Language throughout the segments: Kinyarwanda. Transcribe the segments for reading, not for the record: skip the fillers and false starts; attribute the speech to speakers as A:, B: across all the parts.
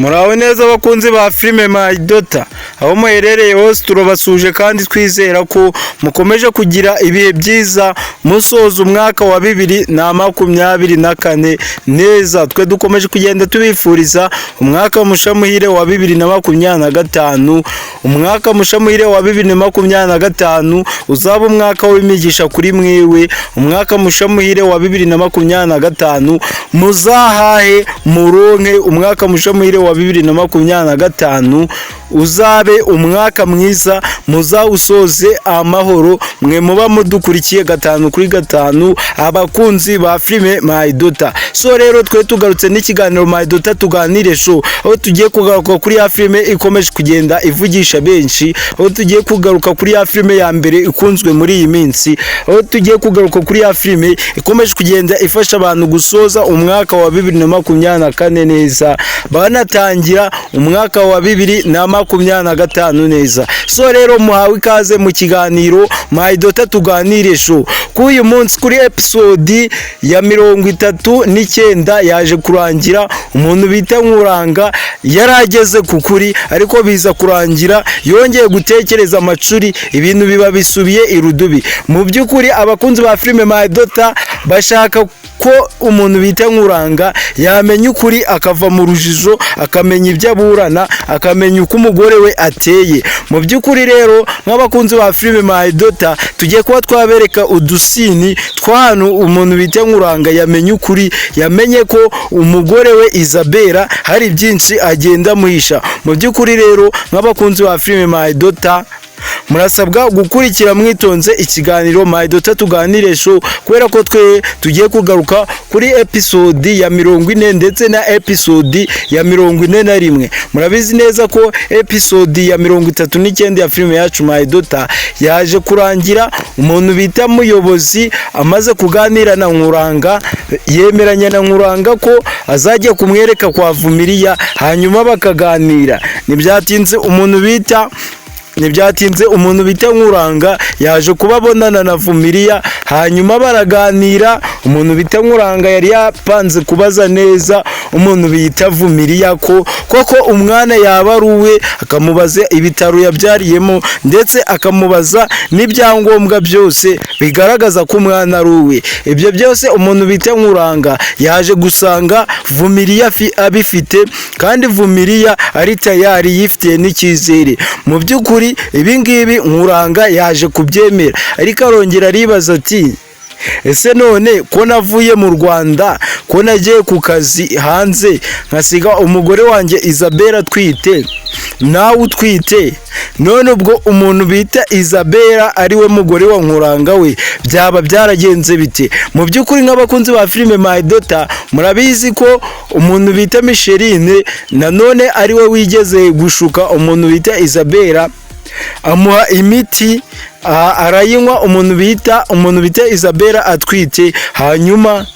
A: Muraho neza abakunzi ba filime My Daughter, aho muherereye hose turabasuje kandi twizera ko mukomeje kugira ibihe byiza musoza umwaka wa 2024 neza. Twe dukomeje kugenda tubifuriza umwaka mushamuhire wa 2025, umwaka mushamuhire wa 2025 uzaba umwaka w'imigisha kuri mwewe, umwaka mushamuhire wa 2025 muzahahe muronke, umwaka mushamuhire wa 2025 uzabe umwaka mwiza muzawusoze amahoro. Mwe muba mudukurikiye 5/5 abakunzi ba filime My Daughter. So rero twe tugarutse n'ikiganiro My Daughter tuganire show, aho tugiye kugaruka kuri ya filime ikomeje kugenda ivugisha benshi, aho tugiye kugaruka kuri ya filime ya mbere ikunzwe muri iyi minsi, aho tugiye kugaruka kuri ya filime ikomeje kugenda ifasha abantu gusoza umwaka wa 2024 neza, banatangira umwaka wa 2025 neza. So rero muhawe ikaze mu kiganiro My Daughter tuganire show. Kuri uyu munsi kuri episode ya 39 yaje kurangira, umuntu bita Nkuranga yarageze ku kuri, ariko biza kurangira yongeye gutekereza amacuri, ibintu biba bisubiye irudubi. Mu by'ukuri abakunzi ba filime My Daughter bashaka ko umuntu bita Nkuranga yamenya ukuri, akava mu rujijo, akamenya ibyo aburana, akamenya uko umugore we ateye. Mu by'ukuri rero nk'abakunzi ba filime My Daughter tugiye kuba twabereka udusini tw'ahantu umuntu bita Nkuranga yamenye ukuri, yamenye ko umugore we Isabella hari byinshi agenda muhisha. Mu by'ukuri rero nk'abakunzi ba filime My Daughter murasabwa gukurikira mwitonze ikiganiro My Daughter tuganire show, kubera ko twe tugiye kugaruka kuri episode ya 40 ndetse na episode ya 41. Murabizi neza ko episode ya 39 ya filime yacu My Daughter yaje kurangira umuntu bita Muyobozi amaze kuganira na Nkuranga, yemeranya na Nkuranga ko azajya kumwereka kwa Vumiriya, hanyuma bakaganira. Ntibyatinze umuntu bita Nkuranga yaje kubabonana na Vumiriya, hanyuma baraganira. Umuntu bita Nkuranga yari yapanze kubaza neza umuntu bita Vumiriya ko koko umwana yaba ari uwe, akamubaza ibitaro yabyariyemo ndetse akamubaza n'ibyangombwa byose bigaragaza ko umwana ari uwe. Ibyo byose umuntu bita Nkuranga yaje gusanga Vumiriya abifite, kandi Vumiriya ari tayari yifitiye n'icyizere. Mu by'ukuri ibi ngibi Nkuranga yaje kubyemera, ariko arongera aribaza ati ese none ko navuye mu Rwanda, ko nagiye ku kazi hanze, nkasiga umugore wanjye Isabella atwite, nawe utwite, none ubwo umuntu bita Isabella ari we mugore wa Nkuranga we byaba byaragenze bite? Mu by'ukuri nk'abakunzi ba filime My Daughter murabizi ko umuntu bita Micheline nanone ari we wigeze gushuka umuntu bita Isabella, amuha imiti arayinywa, umuntu bita Isabella atwite, hanyuma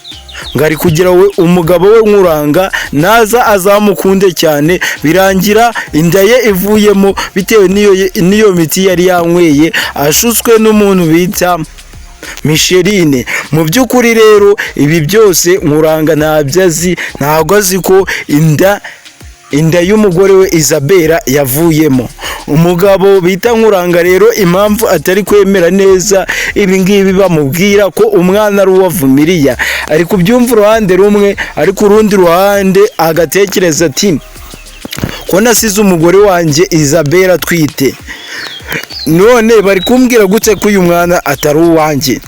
A: ngari kugira we umugabo we Nkuranga naza azamukunde cyane, birangira inda ye ivuyemo bitewe n'iyo miti yari yanyweye, ashutswe n'umuntu bita Micheline. Mu by'ukuri rero ibi byose Nkuranga ntabwo azi ko inda y'umugore we Isabella yavuyemo. Umugabo bita Nkuranga rero impamvu atari kwemera neza ibi ngibi bamubwira ko umwana ari uwa Vumiriya, ari kubyumva uruhande rumwe, ariko urundi ruhande agatekereza ati ko nasize umugore wanjye Isabella atwite, none bari kumbwira gutse ko uyu mwana atari uwanjye.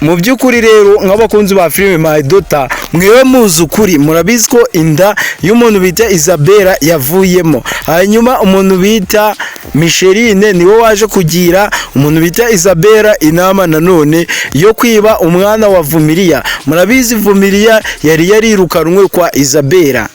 A: Mu by'ukuri rero nk'abakunzi ba filime My Daughter mwewe muzi ukuri, murabizi ko inda y'umuntu bita Isabella yavuyemo, hanyuma umuntu bita Micheline niwe waje kugira umuntu bita Isabella inama nanone yo kwiba umwana wa Vumiriya. Murabizi Vumiriya yari yarirukanwe kwa Isabella,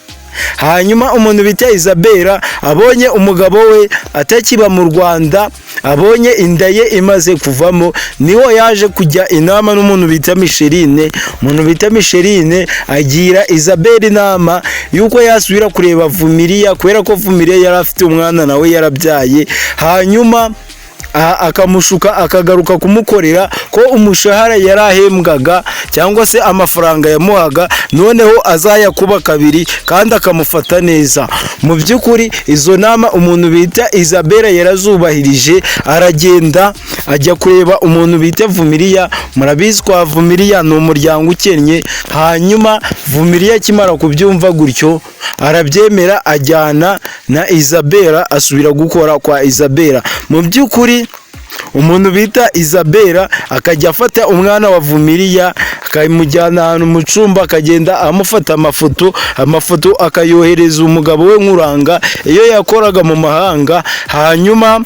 A: hanyuma umuntu bita Isabella abonye umugabo we atakiba mu Rwanda, abonye inda ye imaze kuvamo, niho yaje kujya inama n'umuntu bita Micheline. Umuntu bita Micheline agira Isabella inama yuko yasubira kureba Vumiriya, kubera ko Vumiriya yari afite umwana nawe yarabyaye, hanyuma akamushuka akagaruka kumukorera ko umushahara yarahembwaga cyangwa se amafaranga yamuhaga noneho azayakuba kabiri kandi akamufata neza. Mu by'ukuri izo nama umuntu bita Isabella yarazubahirije, aragenda ajya kureba umuntu bita Vumiliya. Murabizi kwa Vumiliya ni umuryango ukennye, hanyuma Vumiliya akimara kubyumva gutyo arabyemera, ajyana na Isabella asubira gukora kwa Isabella. Mu by'ukuri umuntu bita Isabella akajya afata umwana wa Vumiliya akamujyana ahantu mu cyumba, akagenda amufata amafoto akayohereza umugabo we Nkuranga iyo yakoraga mu mahanga. Hanyuma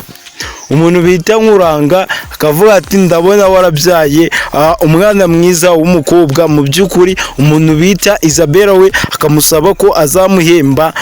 A: umuntu bita Nkuranga akavuga ati ndabona warabyaye umwana mwiza w'umukobwa. Mu by'ukuri umuntu bita Isabella we akamusaba ko azamuhemba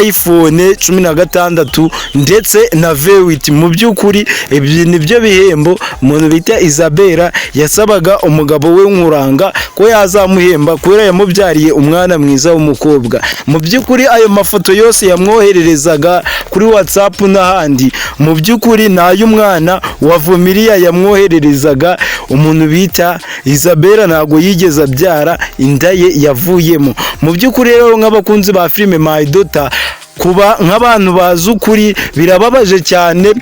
A: iPhone 16 ndetse na V8. Mu by'ukuri ibyo nibyo bihembo umuntu bita Isabella yasabaga umugabo we Nkuranga ko yazamuhemba kubera yamubyariye umwana mwiza w'umukobwa. Mu by'ukuri ayo mafoto yose yamwohererezaga kuri WhatsApp n'ahandi, mu by'ukuri n'ay'umwana wa Vumiliya yamwohererezaga. Umuntu bita Isabella ntago yigeze abyara, inda ye yavuyemo. Mu by'ukuri rero nk'abakunzi ba filime My Daughter, kuba nk'abantu bazi ukuri birababaje cyane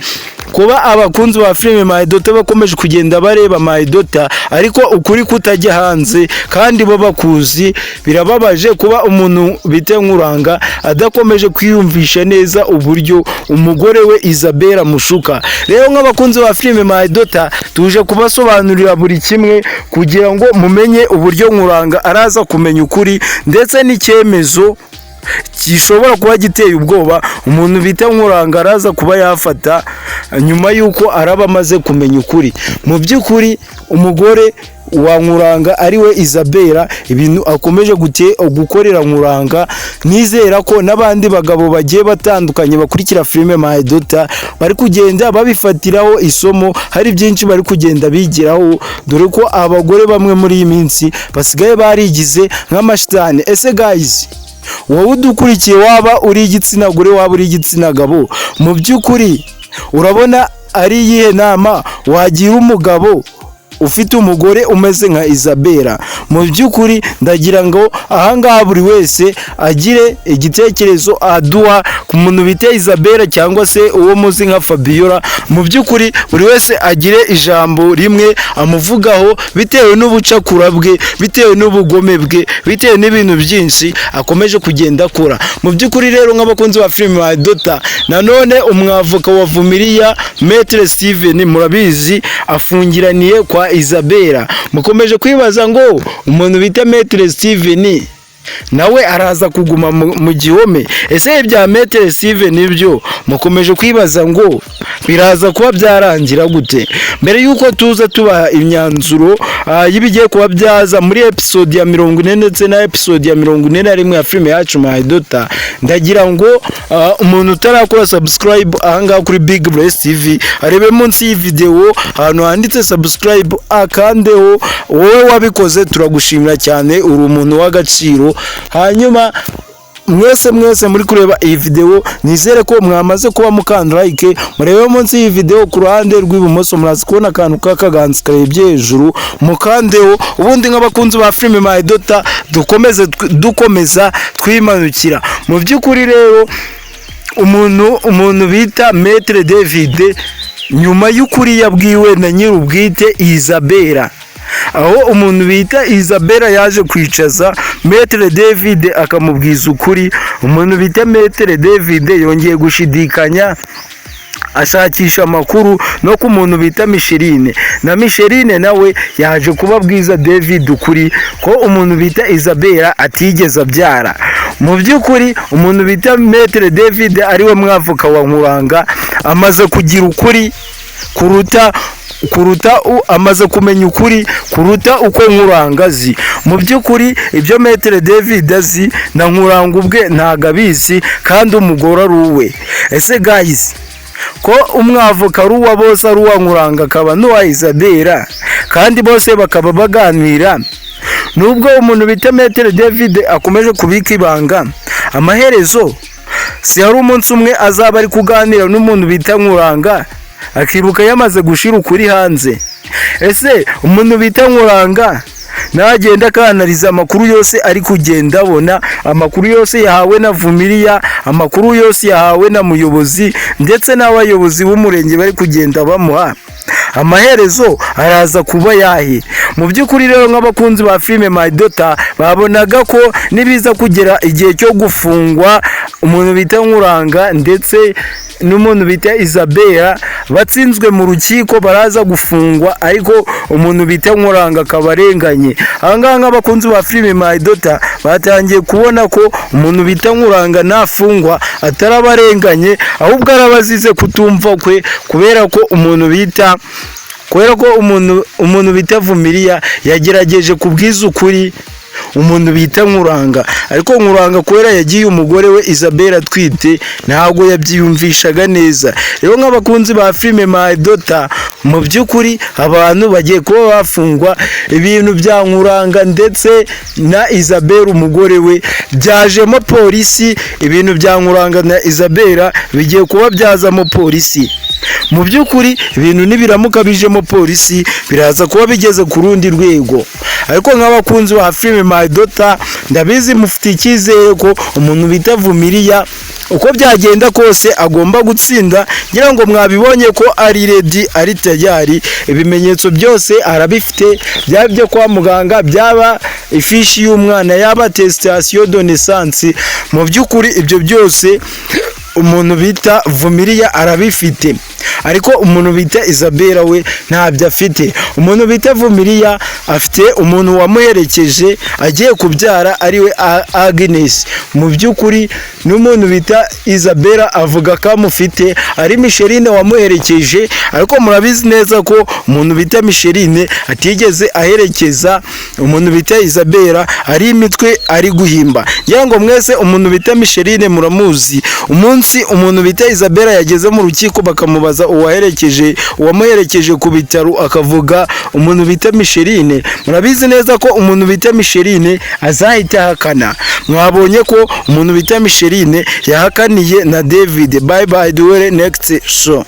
A: kuba abakunzi ba filime My Daughter bakomeje kugenda bareba My Daughter ariko ukuri kutajya hanze kandi bo bakuzi. Birababaje kuba umuntu bita Nkuranga adakomeje kwiyumvisha neza uburyo umugore we Isabella mushuka. Rero nk'abakunzi ba filime My Daughter tuje kubasobanurira buri kimwe kugira ngo mumenye uburyo Nkuranga araza kumenya ukuri ndetse n'icyemezo gishobora kuba giteye ubwoba umuntu bita Nkuranga araza kuba yafata nyuma y'uko araba amaze kumenya ukuri. Mu by'ukuri umugore wa Nkuranga ariwe Isabella ibintu akomeje gukorera Nkuranga, nizera ko n'abandi bagabo bagiye batandukanye bakurikira filime My Daughter bari kugenda babifatiraho isomo. Hari byinshi bari kugenda bigiraho, dore ko abagore bamwe muri iyi minsi basigaye barigize nk'amashitani. Ese guys, wowe udukurikiye, waba uri igitsina gore waba uri igitsina gabo, mu by'ukuri urabona ari iyihe nama wagira umugabo ufite umugore umeze nka Isabella? Mu by'ukuri ndagira ngo ahangaha buri wese agire igitekerezo aduha ku muntu bita Isabella cyangwa se uwo muzi nka Fabiola. Mu by'ukuri buri wese agire ijambo rimwe amuvugaho bitewe n'ubucakura bwe, bitewe n'ubugome bwe, bitewe n'ibintu byinshi akomeje kugenda akora. Mu by'ukuri rero nk'abakunzi ba filime My Daughter, nanone umwavoka wa Vumiliya Maître Steven murabizi afungiraniye kwa Isabella. Mukomeje kwibaza ngo umuntu bita Maître Steven nawe araza kuguma mu gihome. Ese ibya Maître Steven nibyo? Mukomeje kwibaza ngo biraza kuba byarangira gute? Mbere yuko tuza tubaha imyanzuro yibigiye kuba byaza muri episode ya 40 ndetse na episode ya 41 ya filime yacu My Daughter, ndagira ngo umuntu utarakora subscribe ahangaha kuri Big Bless TV arebe munsi iyi video ahantu handitse subscribe akandeho. Wowe wabikoze turagushimira cyane, uri umuntu w'agaciro. Hanyuma mwese muri kureba iyi video, nizere ko mwamaze kuba mukanda like. Murebe munsi iyi video ku ruhande rw'ibumoso muraza kubona akantu k'akaganza karebye hejuru, mukandeho. Ubundi nk'abakunzi ba filime My Daughter dukomeza twimanukira. Mu by'ukuri rero umuntu bita Maître David nyuma y'ukuri yabwiwe na nyir'ubwite Isabella, aho umuntu bita Isabella yaje kwicaza Maître David akamubwiza ukuri. Umuntu bita Maître David yongeye gushidikanya ashakisha amakuru no ku muntu bita Micheline, na Micheline nawe yaje kubabwiza David ukuri ko umuntu bita Isabella atigeze abyara. Mu by'ukuri umuntu bita Maître David ariwe mwavoka wa Nkuranga amaze kugira ukuri kuruta amaze kumenya ukuri kuruta uko Nkuranga azi. Mu by'ukuri ibyo Maître David azi na Nkuranga ubwe ntago abizi kandi umugore ari uwe. Ese guys, ko umwavoka ari uwa bose, ari uwa Nkuranga akaba n'uwa Isabella kandi bose bakaba baganira, nubwo umuntu bita Maître David akomeje kubika ibanga, amaherezo si hari umunsi umwe azaba ari kuganira n'umuntu bita Nkuranga akibuka yamaze gushira ukuri hanze. Ese umuntu bita Nkuranga nagenda akanariza amakuru yose ari kugenda abona, amakuru yose yahawe na Vumiliya, amakuru yose yahawe na muyobozi ndetse n'abayobozi b'umurenge bari kugenda bamuha, amaherezo araza kuba yahe? Mu by'ukuri rero nk'abakunzi ba filime My Daughter babonaga ko nibiza kugera igihe cyo gufungwa umuntu bita Nkuranga ndetse n'umuntu bita Isabella batsinzwe mu rukiko baraza gufungwa, ariko umuntu bita Nkuranga akabarenganye. Ahangaha nk'abakunzi ba filime My Daughter batangiye kubona ko umuntu bita Nkuranga nafungwa atarabarenganye, ahubwo arabazize kutumva kwe, kubera ko umuntu bita Vumiliya yagerageje kubwiza ukuri umuntu bita Nkuranga, ariko Nkuranga kubera yagiye umugore we Isabella atwite ntabwo yabyiyumvishaga neza. Rero nk'abakunzi ba filime My Daughter mu by'ukuri abantu bagiye kuba bafungwa, ibintu bya Nkuranga ndetse na Isabella umugore we byajemo polisi, ibintu bya Nkuranga na Isabella bigiye kuba byazamo polisi. Mu by'ukuri ibintu nibiramuka bijemo polisi biraza kuba bigeze ku rundi rwego, ariko nk'abakunzi ba filime My Daughter ndabizi mufite icyizere ko umuntu bita Vumiliya uko byagenda kose agomba gutsinda. Ngira ngo mwabibonye ko ari ready, ari tayari, ibimenyetso byose arabifite, byaba byo kwa muganga, byaba ifishi y'umwana, yaba attestation de naissance. Mu by'ukuri ibyo byose umuntu bita Vumiliya arabifite, ariko umuntu bita Isabella we ntabyo afite. Umuntu bita Vumiliya afite umuntu wamuherekeje agiye kubyara ariwe Agnes. Mu by'ukuri n'umuntu bita Isabella avuga ko amufite ari Micheline wamuherekeje, ariko murabizi neza ko umuntu bita Micheline atigeze aherekeza umuntu bita Isabella, ari imitwe ari guhimba. Ngira ngo mwese umuntu bita Micheline muramuzi. Umunsi umuntu bita Isabella yageze mu rukiko bakamubaza uwamuherekeje ku bitaro akavuga umuntu bita Micheline, murabizi neza ko umuntu bita Micheline azahita ahakana. Mwabonye ko umuntu bita Micheline yahakaniye na David. Bye bye, duhere next show.